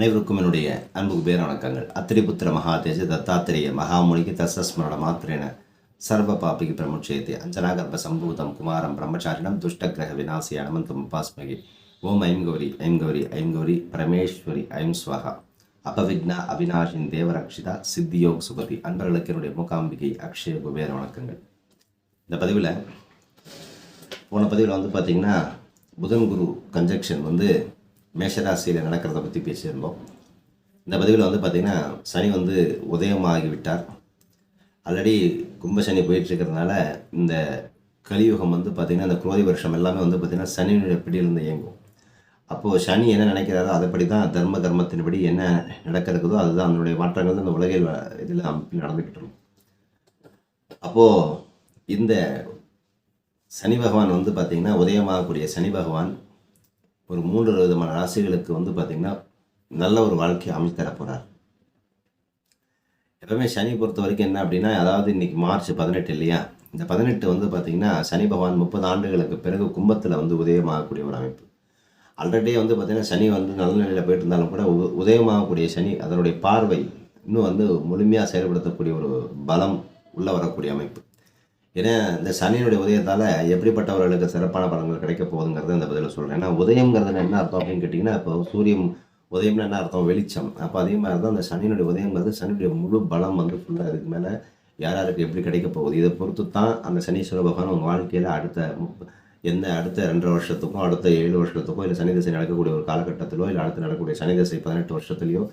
அனைவருக்கும் என்னுடைய அன்பு பேர் வணக்கங்கள். அத்திரிபுத்திர மகாதேஜ தத்தாத்திரேய மகாமுனிக்கு தசஸ்மரண மாத்திரேன சர்வ பாபிக்கு பிரமுட்சயத்தை அஞ்சனாகர்ப சம்பூதம் குமாரம் பிரம்மச்சாரிணம் துஷ்டகிரக விநாசி அனமந்தம் உபாஸ்மகி. ஓம் ஐம் கௌரி ஐம் கௌரி ஐம் கௌரி பரமேஸ்வரி ஐம் ஸ்வஹா. அபவிக்னா அவினாஷின் தேவரக்ஷிதா சித்தியோக் சுபதி. அன்பர்களுக்கு என்னுடைய மூகாம்பிகை அக்ஷய குபேர வணக்கங்கள். இந்த பதிவில் போன பதிவில் பார்த்திங்கன்னா புதன் குரு கன்ஜக்ஷன் மேஷராசியில் நடக்கிறத பற்றி பேசியிருந்தோம். இந்த பதிவில் பார்த்திங்கன்னா சனி உதயமாகிவிட்டார். ஆல்ரெடி கும்பசனி போயிட்டுருக்கிறதுனால இந்த கலியுகம் பார்த்திங்கன்னா இந்த குரோதி வருஷம் எல்லாமே பார்த்திங்கன்னா சனியினுடைய பிடியிலிருந்து இயங்கும். அப்போது சனி என்ன நினைக்கிறாரோ அதைப்படி தான் தர்ம கர்மத்தின்படி என்ன நடக்கிறதோ அதுதான் அதனுடைய மாற்றங்கள் இந்த உலகில் இதில் அமைப்பில் நடந்துக்கிட்டு இருக்கும். அப்போது இந்த சனி பகவான் பார்த்திங்கன்னா உதயமாகக்கூடிய சனி பகவான் ஒரு 3 விதமான ராசிகளுக்கு பார்த்திங்கன்னா நல்ல ஒரு வாழ்க்கையை அமைத்தர போகிறார். எப்பவுமே சனி பொறுத்த வரைக்கும் என்ன அப்படின்னா, அதாவது இன்றைக்கி மார்ச் 18 இல்லையா, இந்த 18 பார்த்திங்கன்னா சனி பகவான் 30 ஆண்டுகளுக்கு பிறகு கும்பத்தில் உதயமாகக்கூடிய ஒரு அமைப்பு. ஆல்ரெடி பார்த்திங்கன்னா சனி நல்ல நிலையில் போயிட்டு இருந்தாலும் கூட உதயமாகக்கூடிய சனி அதனுடைய பார்வை இன்னும் முழுமையாக செயல்படுத்தக்கூடிய ஒரு பலம் உள்ள வரக்கூடிய அமைப்பு. ஏன்னா இந்த சனியினுடைய உதயத்தால் எப்படிப்பட்டவர்களுக்கு சிறப்பான பலன்கள் கிடைக்க போகுதுங்கிறத இந்த பதில் சொல்கிறேன். ஏன்னா உதயங்கிறது என்ன அர்த்தம் அப்படின்னு கேட்டிங்கன்னா, இப்போ சூரியன் உதயம்னு என்ன அர்த்தம், வெளிச்சம். அப்போ அதே மாதிரி தான் அந்த சனியினுடைய உதயங்கிறது சனியுடைய முழு பலம் ஃபுல்லாக அதுக்கு மேலே யாராருக்கு எப்படி கிடைக்க போகுது இதை பொறுத்து தான் அந்த சனீஸ்வர பகவான் உங்கள் வாழ்க்கையில் அடுத்த 2.5 வருஷத்துக்கும் அடுத்த 7 வருஷத்துக்கோ இல்லை சனி திசை நடக்கக்கூடிய ஒரு காலகட்டத்திலோ இல்லை அடுத்து நடக்கக்கூடிய சனி திசை 18 வருஷத்துலையோ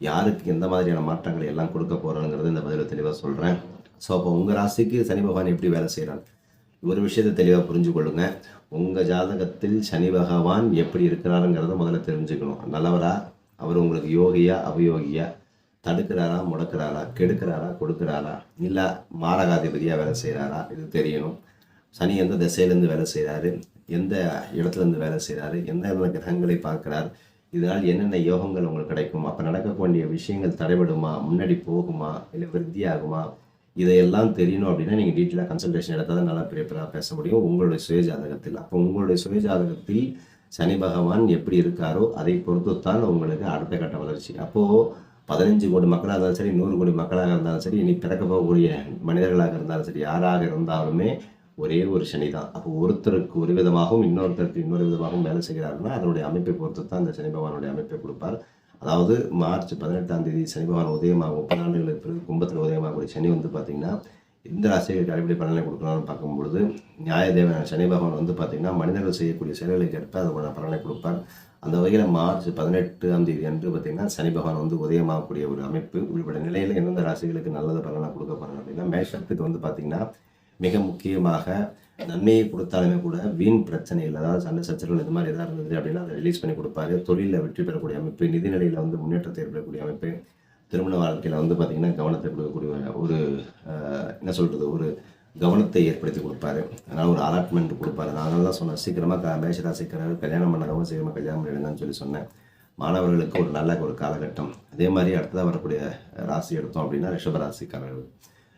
யாருக்கு எந்த மாதிரியான மாற்றங்களை எல்லாம் கொடுக்க போகிறோங்கிறது இந்த பதிவில் தெளிவாக சொல்கிறேன். ஸோ அப்போ உங்கள் ராசிக்கு சனி பகவான் எப்படி வேலை செய்கிறார் ஒரு விஷயத்தை தெளிவாக புரிஞ்சு கொள்ளுங்க. உங்கள் ஜாதகத்தில் சனி பகவான் எப்படி இருக்கிறாருங்கிறத முதல்ல தெரிஞ்சுக்கணும். நல்லவரா, அவர் உங்களுக்கு யோகியா அவயோகியா, தடுக்கிறாரா முடக்கிறாரா, கெடுக்கிறாரா கொடுக்குறாரா, இல்லை மாரகாதிபதியாக வேலை செய்கிறாரா, இது தெரியணும். சனி எந்த திசையிலேருந்து வேலை செய்கிறாரு, எந்த இடத்துலேருந்து வேலை செய்கிறாரு, எந்த கிரகங்களை பார்க்குறார், இதனால் என்னென்ன யோகங்கள் உங்களுக்கு கிடைக்கும், அப்போ நடக்கக்கூடிய விஷயங்கள் தடைபடுமா, முன்னாடி போகுமா, இல்லை விருத்தியாகுமா, இதையெல்லாம் தெரியணும் அப்படின்னா நீங்கள் டீட்டெயிலாக கன்சல்டேஷன் எடுத்தால் தான் நல்லா ப்ரிப்பேராக பேச முடியும் உங்களுடைய சுயஜாதகத்தில். அப்போ உங்களுடைய சுயஜாதகத்தில் சனி பகவான் எப்படி இருக்காரோ அதை பொறுத்து தான் உங்களுக்கு அடுத்த கட்ட வளர்ச்சி. அப்போது 15 கோடி மக்களாக இருந்தாலும் சரி, 100 கோடி மக்களாக இருந்தாலும் சரி, இனி பிறக்க போகக்கூடிய மனிதர்களாக இருந்தாலும் சரி, யாராக இருந்தாலுமே ஒரே ஒரு சனி தான். அப்போ ஒருத்தருக்கு ஒரு விதமாகவும் இன்னொருத்தருக்கு இன்னொரு விதமாகவும் வேலை செய்கிறாருன்னா அதனுடைய அமைப்பை பொறுத்து தான் அந்த சனி பகவானுடைய அமைப்பை கொடுப்பார். அதாவது மார்ச் 18ஆம் தேதி சனி பகவான் உதயமாக 30 ஆண்டுகளுக்கு பிறகு கும்பத்தில் உதயமாகக்கூடிய சனி பார்த்திங்கன்னா இந்த ராசிகளுக்கு அடிப்படை பலனை கொடுக்கணும்னு பார்க்கும்பொழுது நியாயதேவன் சனி பகவான் பார்த்திங்கன்னா மனிதர்கள் செய்யக்கூடிய செயல்களுக்கு ஏற்ப அதோட பலனை கொடுப்பார். அந்த வகையில் மார்ச் 18ஆம் தேதி அன்று பார்த்திங்கன்னா சனி பகவான் உதயமாகக்கூடிய ஒரு அமைப்பு. இப்படிப்பட்ட நிலையில் எந்தெந்த ராசிகளுக்கு நல்லது பலனாக கொடுக்க போகிறாங்க அப்படின்னா, மேஷத்துக்கு பார்த்திங்கன்னா மிக முக்கியமாக நன்மையை கொடுத்தாலுமே கூட வீண் பிரச்சனைகள், அதாவது சண்டை சச்சரவுகள் இது மாதிரி எதாவது இருந்தது அப்படின்னா அதை ரிலீஸ் பண்ணி கொடுப்பாரு. தொழிலில் வெற்றி பெறக்கூடிய அமைப்பு, நிதிநிலையில் முன்னேற்றத்தை ஏற்படக்கூடிய அமைப்பு, திருமண வாழ்க்கையில் பார்த்திங்கன்னா கவனத்தை கொடுக்கக்கூடிய ஒரு என்ன சொல்கிறது ஒரு கவனத்தை ஏற்படுத்தி கொடுப்பாரு. அதனால் ஒரு அலாட்மெண்ட் கொடுப்பாரு. அதனால தான் சொன்னேன் சீக்கிரமாக மேஷராசிக்காரர்கள் கல்யாணம் பண்ணாதவங்க சீக்கிரமாக கல்யாணம் பண்ணிடுங்கன்னு சொல்லி சொன்னேன். மாணவர்களுக்கு ஒரு நல்ல ஒரு காலகட்டம். அதே மாதிரி அடுத்ததாக வரக்கூடிய ராசி எடுத்தோம் அப்படின்னா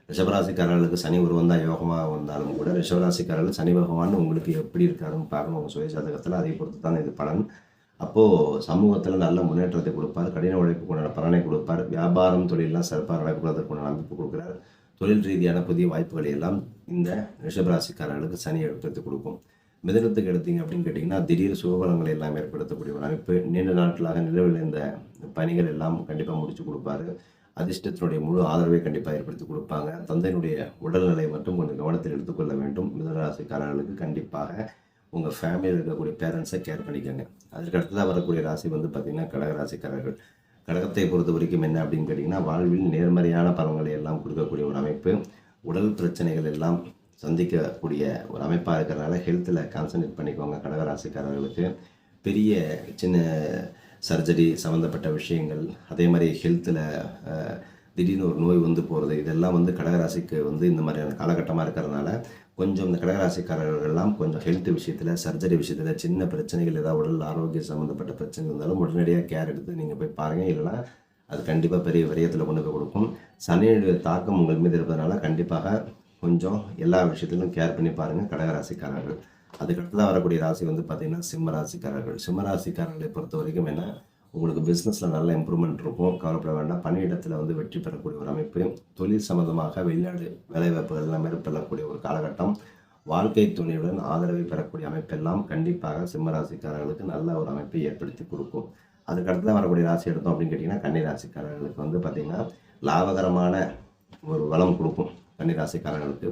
ரிஷபராசிக்காரர்களுக்கு சனி வந்தால் யோகமாக வந்தாலும் கூட ரிஷபராசிக்காரர்கள் சனி பகவான் உங்களுக்கு எப்படி இருக்காருன்னு பார்க்கணும் உங்கள் சுய ஜாதகத்தில். அதை பொறுத்து தான் இது பலன். அப்போது சமூகத்தில் நல்ல முன்னேற்றத்தை கொடுப்பார், கடின உழைப்புக்குண்டான பலனை கொடுப்பார், வியாபாரம் தொழிலெலாம் சிறப்பாக நடக்கிறதுக்குண்டான அமைப்பு கொடுக்குறார். தொழில் ரீதியான புதிய வாய்ப்புகளை எல்லாம் இந்த ரிஷபராசிக்காரர்களுக்கு சனி எடுத்து கொடுக்கும். மிதனத்துக்கு எடுத்தீங்க அப்படின்னு கேட்டிங்கன்னா திடீர் சுகபலங்களை எல்லாம் ஏற்படுத்தக்கூடிய ஒரு அமைப்பு. நீண்ட நாட்களாக நிலவில் இந்த பணிகள் எல்லாம் கண்டிப்பாக முடித்து கொடுப்பாரு. அதிர்ஷ்டத்தினுடைய முழு ஆதரவை கண்டிப்பாக ஏற்படுத்தி கொடுப்பாங்க. தந்தையினுடைய உடல்நிலை மட்டும் கொஞ்சம் கவனத்தில் எடுத்துக்கொள்ள வேண்டும். மிதனராசிக்காரர்களுக்கு கண்டிப்பாக உங்கள் ஃபேமிலியில் இருக்கக்கூடிய பேரண்ட்ஸை கேர் பண்ணிக்கோங்க. அதற்கு அடுத்ததாக வரக்கூடிய ராசி பார்த்திங்கன்னா கடகராசிக்காரர்கள். கடகத்தை பொறுத்த வரைக்கும் என்ன அப்படின்னு கேட்டிங்கன்னா, வாழ்வில் நேர்மறையான பலன்களை எல்லாம் கொடுக்கக்கூடிய ஒரு அமைப்பு. உடல் பிரச்சனைகள் எல்லாம் சந்திக்கக்கூடிய ஒரு அமைப்பாக இருக்கிறதுனால ஹெல்த்தில் கான்சன்ட்ரேட் பண்ணிக்கோங்க. கடகராசிக்காரர்களுக்கு பெரிய சின்ன சர்ஜரி சம்மந்தப்பட்ட விஷயங்கள், அதே மாதிரி ஹெல்த்தில் திடீர்னு ஒரு நோய் போகிறது, இதெல்லாம் கடகராசிக்கு இந்த மாதிரியான காலகட்டமாக இருக்கிறதுனால கொஞ்சம் இந்த கடகராசிக்காரர்கள்லாம் கொஞ்சம் ஹெல்த் விஷயத்தில், சர்ஜரி விஷயத்தில் சின்ன பிரச்சனைகள் ஏதாவது உடல் ஆரோக்கிய சம்மந்தப்பட்ட பிரச்சனை இருந்தாலும் உடனடியாக கேர் எடுத்து நீங்கள் போய் பாருங்கள். இல்லைனா அது கண்டிப்பாக பெரிய விரயத்தில் கொண்டு போய் கொடுக்கும். சனியுடைய தாக்கம் உங்கள் மீது இருப்பதனால கண்டிப்பாக கொஞ்சம் எல்லா விஷயத்திலும் கேர் பண்ணி பாருங்கள் கடகராசிக்காரர்கள். அதுக்கடுத்து தான் வரக்கூடிய ராசி பார்த்திங்கன்னா சிம்மராசிக்காரர்கள். சிம்மராசிக்காரர்களை பொறுத்த வரைக்கும் என்ன, உங்களுக்கு பிஸ்னஸில் நல்ல இம்ப்ரூவ்மெண்ட் இருக்கும், கவலைப்பட வேண்டாம். பணியிடத்தில் வந்து வெற்றி பெறக்கூடிய ஒரு அமைப்பு, தொழில் சம்மந்தமாக வெளிநாடு வேலைவாய்ப்புகள் எல்லாம் மேற்கொள்ளக்கூடிய ஒரு காலகட்டம், வாழ்க்கை துணையுடன் ஆதரவை பெறக்கூடிய அமைப்பெல்லாம் கண்டிப்பாக சிம்ம ராசிக்காரர்களுக்கு நல்ல ஒரு அமைப்பை ஏற்படுத்தி கொடுக்கும். அதுக்கடுத்து வரக்கூடிய ராசி எடுத்தோம் அப்படின்னு கேட்டிங்கன்னா கன்னி ராசிக்காரர்களுக்கு வந்து பார்த்திங்கன்னா லாபகரமான ஒரு வளம் கொடுக்கும். கன்னி ராசிக்காரர்களுக்கு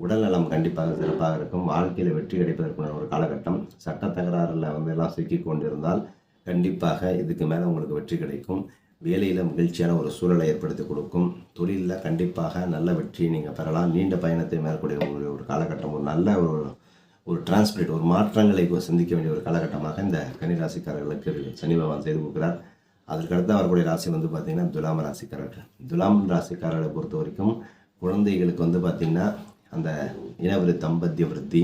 உடல்நலம் கண்டிப்பாக சிறப்பாக இருக்கும். வாழ்க்கையில் வெற்றி கிடைப்பதற்கான ஒரு காலகட்டம். சட்ட தகராறில் வந்து எல்லாம் சிக்கி கொண்டிருந்தால் கண்டிப்பாக இதுக்கு மேலே உங்களுக்கு வெற்றி கிடைக்கும். வேலையில் மகிழ்ச்சியான ஒரு சூழலை ஏற்படுத்தி கொடுக்கும். தொழிலில் கண்டிப்பாக நல்ல வெற்றியை நீங்கள் பெறலாம். நீண்ட பயணத்தை மேற்கொள்ள ஒரு காலகட்டம், ஒரு நல்ல ஒரு டிரான்ஸ்பிரேட், ஒரு மாற்றங்களை சந்திக்க வேண்டிய ஒரு காலகட்டமாக இந்த கன்னிராசிக்காரர்களுக்கு சனி பகவான் செய்து கொடுக்குறார். அதற்கடுத்து வரக்கூடிய ராசி வந்து பார்த்திங்கன்னா துலாம் ராசிக்காரர்கள். துலாம் ராசிக்காரர்களை பொறுத்த வரைக்கும் குழந்தைகளுக்கு வந்து பார்த்திங்கன்னா அந்த இனவிரு தம்பத்திய விருத்தி,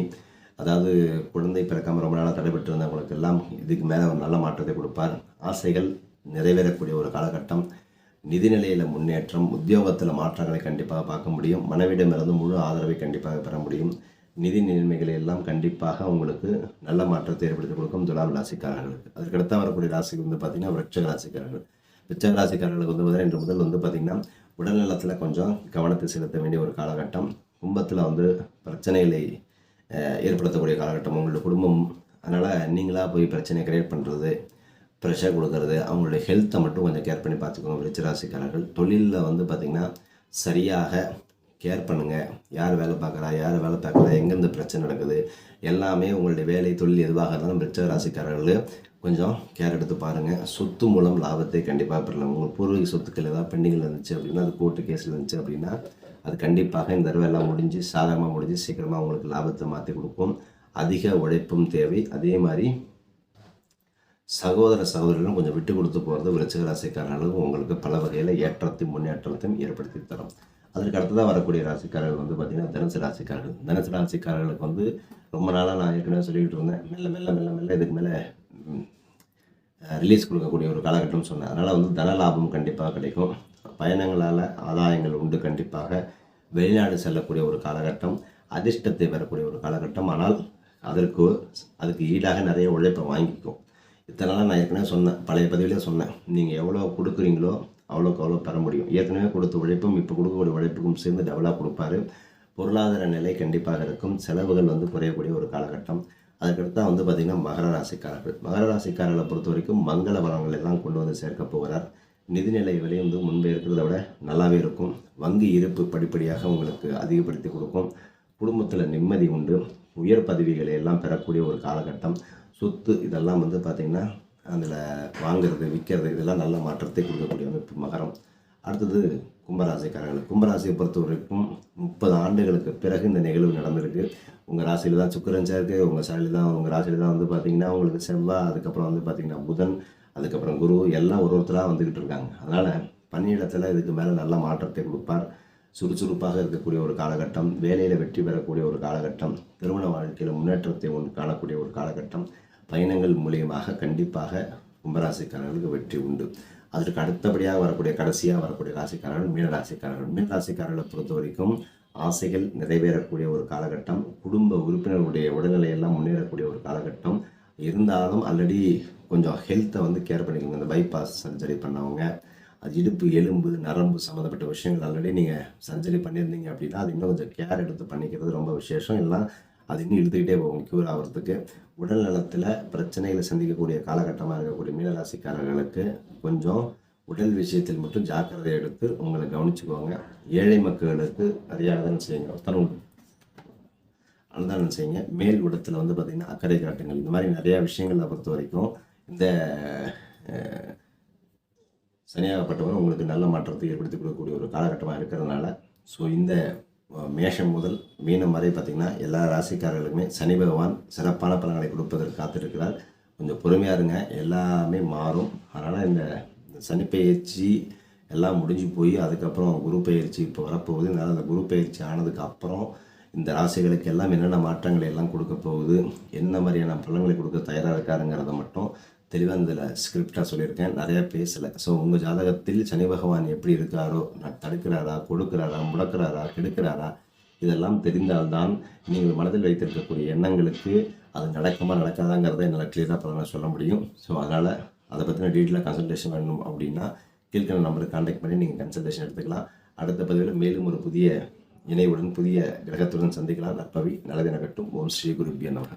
அதாவது குழந்தை பிறக்காமல் ரொம்ப நாளாக தடைபட்டு இருந்தவங்களுக்கு எல்லாம் இதுக்கு மேலே ஒரு நல்ல மாற்றத்தை கொடுப்பார். ஆசைகள் நிறைவேறக்கூடிய ஒரு காலகட்டம். நிதிநிலையில் முன்னேற்றம், உத்தியோகத்தில் மாற்றங்களை கண்டிப்பாக பார்க்க முடியும். மனைவிடமிருந்து முழு ஆதரவை கண்டிப்பாக பெற முடியும். நிதி நிலைமைகளை எல்லாம் கண்டிப்பாக உங்களுக்கு நல்ல மாற்றத்தை ஏற்படுத்தி கொடுக்கும் துலாம் ராசிக்காரர்களுக்கு. அதுக்கடுத்து வரக்கூடிய ராசி வந்து பார்த்திங்கன்னா விருச்சிக ராசிக்காரர்கள். விருச்சிக ராசிக்காரர்களுக்கு வந்து பார்த்திங்கன்னா இன்று முதல் வந்து பார்த்திங்கன்னா உடல்நலத்தில் கொஞ்சம் கவனத்தை செலுத்த வேண்டிய ஒரு காலகட்டம். குடும்பத்தில் வந்து பிரச்சனைகளை ஏற்படுத்தக்கூடிய காலகட்டம் உங்களுடைய குடும்பம். அதனால் நீங்களாக போய் பிரச்சனையை கிரியேட் பண்ணுறது, ப்ரெஷர் கொடுக்கறது, அவங்களுடைய ஹெல்த்தை மட்டும் கொஞ்சம் கேர் பண்ணி பார்த்துக்கோங்க விருச்சிக ராசிக்காரர்கள். தொழிலில் வந்து பார்த்திங்கன்னா சரியாக கேர் பண்ணுங்கள். யார் வேலை பார்க்குறா, யார் வேலை பார்க்குறா, எங்கேருந்து பிரச்சனை நடக்குது, எல்லாமே உங்களுடைய வேலை தொழில் எதுவாக இருந்தாலும் விருச்சிக ராசிக்காரர்கள் கொஞ்சம் கேர் எடுத்து பாருங்கள். சொத்து மூலம் லாபத்தை கண்டிப்பாக பெறலாம். உங்கள் பூர்வீக சொத்துக்கள் ஏதாவது பெண்டிங்கில் இருந்துச்சு அப்படின்னா, அது கோர்ட்டு கேஸில் இருந்துச்சு அப்படின்னா அது கண்டிப்பாக இந்த தடவை எல்லாம் முடிஞ்சு சாதகமாக முடிஞ்சு சீக்கிரமாக உங்களுக்கு லாபத்தை மாற்றி கொடுக்கும். அதிக உழைப்பும் தேவை. அதே மாதிரி சகோதரர்களும் கொஞ்சம் விட்டு கொடுத்து போகிறது விருச்சிக ராசிக்காரர்களுக்கு உங்களுக்கு பல வகையில் ஏற்றத்தையும் முன்னேற்றத்தையும் ஏற்படுத்தி தரும். அதற்கு அடுத்ததாக வரக்கூடிய ராசிக்காரர்கள் வந்து பார்த்திங்கன்னா தனுசு ராசிக்காரர்கள். தனுசு ராசிக்காரர்களுக்கு வந்து ரொம்ப நாளாக நான் ஏற்கனவே சொல்லிக்கிட்டு இருந்தேன், மெல்ல மெல்ல மெல்ல மெல்ல இதுக்கு மேலே ரிலீஸ் கொடுக்கக்கூடிய ஒரு காலகட்டம்னு சொன்னேன். அதனால் வந்து தன லாபம் கண்டிப்பாக கிடைக்கும். பயணங்களால் ஆதாயங்கள் உண்டு. கண்டிப்பாக வெளிநாடு செல்லக்கூடிய ஒரு காலகட்டம், அதிர்ஷ்டத்தை பெறக்கூடிய ஒரு காலகட்டம். ஆனால் அதுக்கு ஈடாக நிறைய உழைப்பை வாங்கிக்கும். இத்தனை நாள் நான் ஏற்கனவே சொன்னேன், பழைய பதிவிலே சொன்னேன், நீங்கள் எவ்வளோ கொடுக்குறீங்களோ அவ்வளோக்கு அவ்வளோ பெற முடியும். ஏற்கனவே கொடுத்த உழைப்பும் இப்போ கொடுக்கக்கூடிய உழைப்புக்கும் சேர்ந்து டெவலாக கொடுப்பாரு. பொருளாதார நிலை கண்டிப்பாக இருக்கும். செலவுகள் வந்து குறையக்கூடிய ஒரு காலகட்டம். அதுக்கடுத்தா வந்து பார்த்திங்கன்னா மகர ராசிக்காரர்கள். மகர ராசிக்காரர்களை பொறுத்த வரைக்கும் மங்கள வளங்கள் எல்லாம் கொண்டு வந்து சேர்க்க போகிறார். நிதிநிலை விலை வந்து முன்பே இருக்கிறத விட நல்லாவே இருக்கும். வங்கி இருப்பு படிப்படியாக உங்களுக்கு அதிகப்படுத்தி கொடுக்கும். குடும்பத்தில் நிம்மதி உண்டு. உயர் பதவிகளை எல்லாம் பெறக்கூடிய ஒரு காலகட்டம். சொத்து இதெல்லாம் வந்து பார்த்திங்கன்னா அதில் வாங்கிறது விற்கிறது இதெல்லாம் நல்ல மாற்றத்தை கொடுக்கக்கூடிய அமைப்பு மகரம். அடுத்தது கும்பராசிக்காரர்கள். கும்பராசியை பொறுத்த வரைக்கும் 30 ஆண்டுகளுக்கு பிறகு இந்த நிகழ்வு நடந்திருக்கு. உங்கள் ராசியில் தான் சுக்கிரன் சேர்க்கு, உங்கள் ராசியில் தான் வந்து பார்த்திங்கன்னா உங்களுக்கு செவ்வாய், அதுக்கப்புறம் வந்து பார்த்திங்கன்னா புதன், அதுக்கப்புறம் குரு எல்லாம் ஒருத்தராக வந்துக்கிட்டு இருக்காங்க. அதனால் பணியிடத்தில் இதுக்கு மேலே நல்ல மாற்றத்தை கொடுப்பார். சுறுசுறுப்பாக இருக்கக்கூடிய ஒரு காலகட்டம். வேலையில் வெற்றி பெறக்கூடிய ஒரு காலகட்டம். திருமண வாழ்க்கையில் முன்னேற்றத்தை காணக்கூடிய ஒரு காலகட்டம். பயணங்கள் மூலியமாக கண்டிப்பாக கும்பராசிக்காரர்களுக்கு வெற்றி உண்டு. அதற்கு அடுத்தபடியாக கடைசியாக வரக்கூடிய ராசிக்காரர்கள் மீனராசிக்காரர்கள். மீனராசிக்காரர்களை பொறுத்த வரைக்கும் ஆசைகள் நிறைவேறக்கூடிய ஒரு காலகட்டம். குடும்ப உறுப்பினர்களுடைய உடல்நிலையெல்லாம் முன்னேறக்கூடிய ஒரு காலகட்டம். இருந்தாலும் ஆல்ரெடி கொஞ்சம் ஹெல்த்தை வந்து கேர் பண்ணிக்கோங்க. இந்த பைபாஸ் சர்ஜரி பண்ணவங்க, அது இடுப்பு எலும்பு நரம்பு சம்மந்தப்பட்ட விஷயங்கள் ஆல்ரெடி நீங்கள் சர்ஜரி பண்ணியிருந்தீங்க அப்படின்னா அது இன்னும் கொஞ்சம் கேர் எடுத்து பண்ணிக்கிறது ரொம்ப விசேஷம். எல்லாம் அது இன்னும் இழுத்துக்கிட்டே போகும் க்யூர் ஆகிறதுக்கு. உடல் நலத்தில் பிரச்சனைகளை சந்திக்கக்கூடிய காலகட்டமாக இருக்கக்கூடிய மீனராசிக்காரர்களுக்கு கொஞ்சம் உடல் விஷயத்தில் மட்டும் ஜாக்கிரதை எடுத்து உங்களை கவனிச்சுக்குவாங்க. ஏழை மக்களுக்கு நிறைய அன்னதானம் செய்யுங்க, அன்னதானம் செய்யுங்க. மேல் உடத்தில் வந்து பார்த்திங்கன்னா அக்கறை காட்டுங்கள். இந்த மாதிரி நிறையா விஷயங்களை பொறுத்த வரைக்கும் இந்த சனியாகப்பட்டவர் உங்களுக்கு நல்ல மாற்றத்தை ஏற்படுத்தி கொடுக்கக்கூடிய ஒரு காலகட்டமாக இருக்கிறதுனால ஸோ இந்த மேஷம் முதல் மீனம் வரை பார்த்திங்கன்னா எல்லா ராசிக்காரர்களுக்குமே சனி பகவான் சிறப்பான பலன்களை கொடுப்பதற்கு காத்திருக்கிறார். கொஞ்சம் பொறுமையாக இருங்க, எல்லாமே மாறும். அதனால் இந்த சனி பயிற்சி எல்லாம் முடிஞ்சு போய் அதுக்கப்புறம் குரு பயிற்சி இப்போ வரப்போகுது. அதனால் அந்த குரு பயிற்சி ஆனதுக்கு அப்புறம் இந்த ராசிகளுக்கு எல்லாம் என்னென்ன மாற்றங்களை எல்லாம் கொடுக்க போகுது, என்ன மாதிரியான பலன்களை கொடுக்க தயாராக இருக்காருங்கிறத மட்டும் தெளிவாக இதில் ஸ்கிரிப்டாக சொல்லியிருக்கேன், நிறையா பேசலை. ஸோ உங்கள் ஜாதகத்தில் சனி பகவான் எப்படி இருக்காரோ, தடுக்கிறாரா, கொடுக்குறாரா, முடக்கிறாரா, கெடுக்கிறாரா, இதெல்லாம் தெரிந்தால்தான் நீங்கள் மனதில் வைத்திருக்கக்கூடிய எண்ணங்களுக்கு அது நடக்குமா நடக்காதாங்கிறத என்னால் கிளியராக பலனாக சொல்ல முடியும். ஸோ அதனால் அதை பற்றின டீட்டெயிலாக கன்சல்டேஷன் வேணும் அப்படின்னா கீழ்கண்ட நம்பருக்கு கான்டாக்ட் பண்ணி நீங்கள் கன்சல்டேஷன் எடுத்துக்கலாம். அடுத்த பதிவில் மேலும் ஒரு புதிய இணைவுடன் புதிய கிரகத்துடன் சந்திக்கலாம். நற்பவி நல்லது நடக்கட்டும். ஓம் ஸ்ரீ குருபியன் நமः.